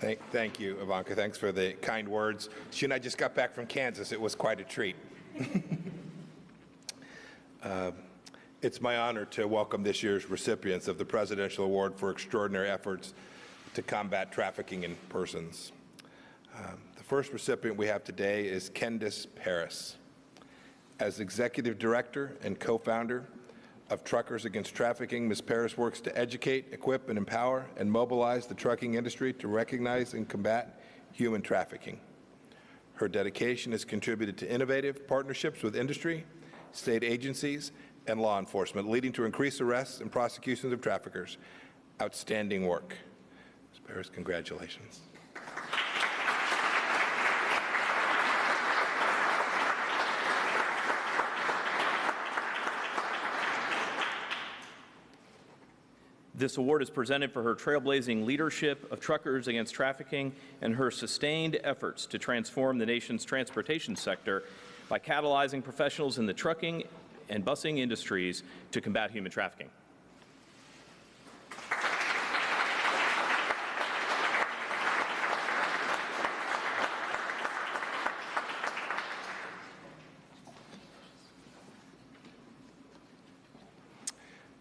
Thank you, Ivanka. Thanks for the kind words. She and I just got back from Kansas. It was quite a treat. It's my honor to welcome this year's recipients of the Presidential Award for Extraordinary Efforts to Combat Trafficking in Persons. The first recipient we have today is Candice Paris. As Executive Director and co-founder of Truckers Against Trafficking, Ms. Paris works to educate, equip, and empower and mobilize the trucking industry to recognize and combat human trafficking. Her dedication has contributed to innovative partnerships with industry, state agencies, and law enforcement, leading to increased arrests and prosecutions of traffickers. Outstanding work. Ms. Paris, congratulations. This award is presented for her trailblazing leadership of Truckers Against Trafficking and her sustained efforts to transform the nation's transportation sector by catalyzing professionals in the trucking and busing industries to combat human trafficking.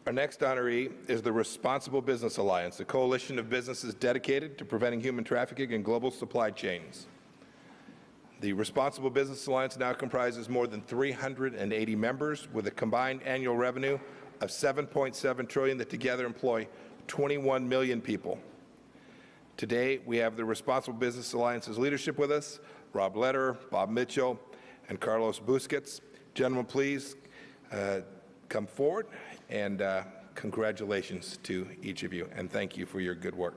Our next honoree is the Responsible Business Alliance, a coalition of businesses dedicated to preventing human trafficking in global supply chains. The Responsible Business Alliance now comprises more than 380 members with a combined annual revenue of $7.7 trillion that together employ 21 million people. Today, we have the Responsible Business Alliance's leadership with us, Rob Lederer, Bob Mitchell, and Carlos Busquets. Gentlemen, please come forward, and congratulations to each of you, and thank you for your good work.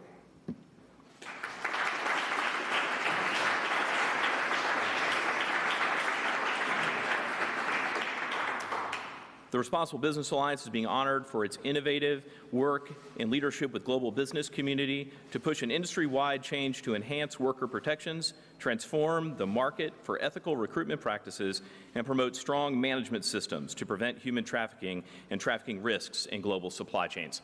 The Responsible Business Alliance is being honored for its innovative work in leadership with global business community to push an industry-wide change to enhance worker protections, transform the market for ethical recruitment practices, and promote strong management systems to prevent human trafficking and trafficking risks in global supply chains.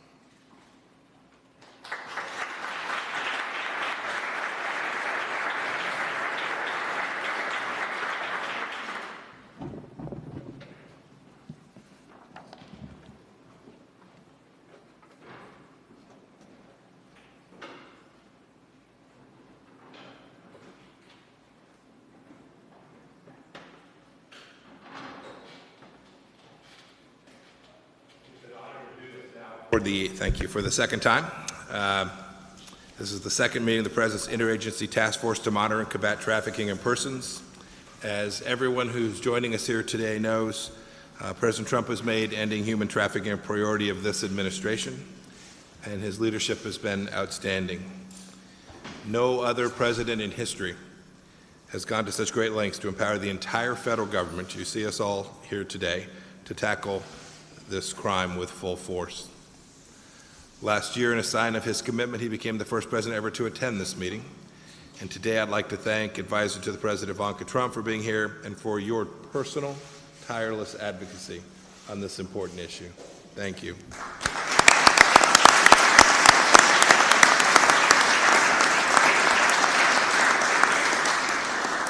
Thank you for the second time. This is the second meeting of the President's Interagency Task Force to monitor and combat trafficking in persons. As everyone who's joining us here today knows, President Trump has made ending human trafficking a priority of this administration, and his leadership has been outstanding. No other president in history has gone to such great lengths to empower the entire federal government, you see us all here today, to tackle this crime with full force. Last year, in a sign of his commitment, he became the first president ever to attend this meeting. And today I'd like to thank Advisor to the President Ivanka Trump for being here and for your personal, tireless advocacy on this important issue. Thank you.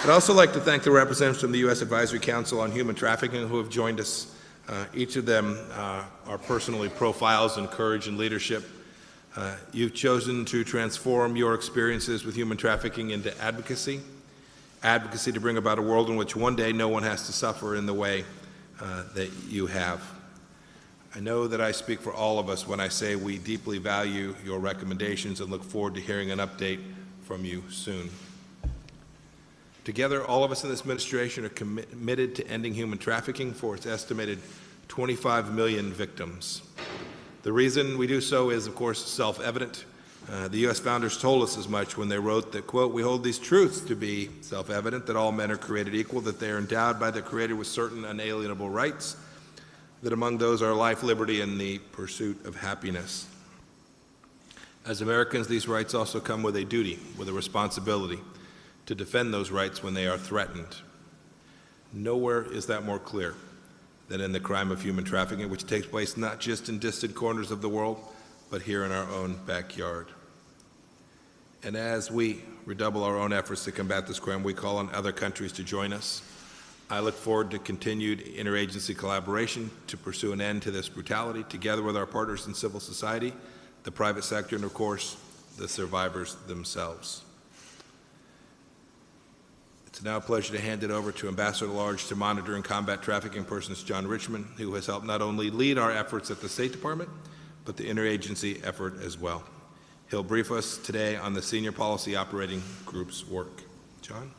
I'd also like to thank the representatives from the U.S. Advisory Council on Human Trafficking who have joined us. Each of them are personally profiles in courage and leadership. You've chosen to transform your experiences with human trafficking into advocacy to bring about a world in which one day no one has to suffer in the way that you have. I know that I speak for all of us when I say we deeply value your recommendations and look forward to hearing an update from you soon. Together, all of us in this administration are committed to ending human trafficking for its estimated 25 million victims. The reason we do so is, of course, self-evident. The U.S. founders told us as much when they wrote that, quote, "We hold these truths to be self-evident, that all men are created equal, that they are endowed by their Creator with certain unalienable rights, that among those are life, liberty, and the pursuit of happiness." As Americans, these rights also come with a duty, with a responsibility to defend those rights when they are threatened. Nowhere is that more clear than in the crime of human trafficking, which takes place not just in distant corners of the world, but here in our own backyard. And as we redouble our own efforts to combat this crime, we call on other countries to join us. I look forward to continued interagency collaboration to pursue an end to this brutality, together with our partners in civil society, the private sector, and of course, the survivors themselves. It's now a pleasure to hand it over to Ambassador at Large to Monitor and Combat Trafficking Persons, John Richmond, who has helped not only lead our efforts at the State Department, but the interagency effort as well. He'll brief us today on the Senior Policy Operating Group's work. John?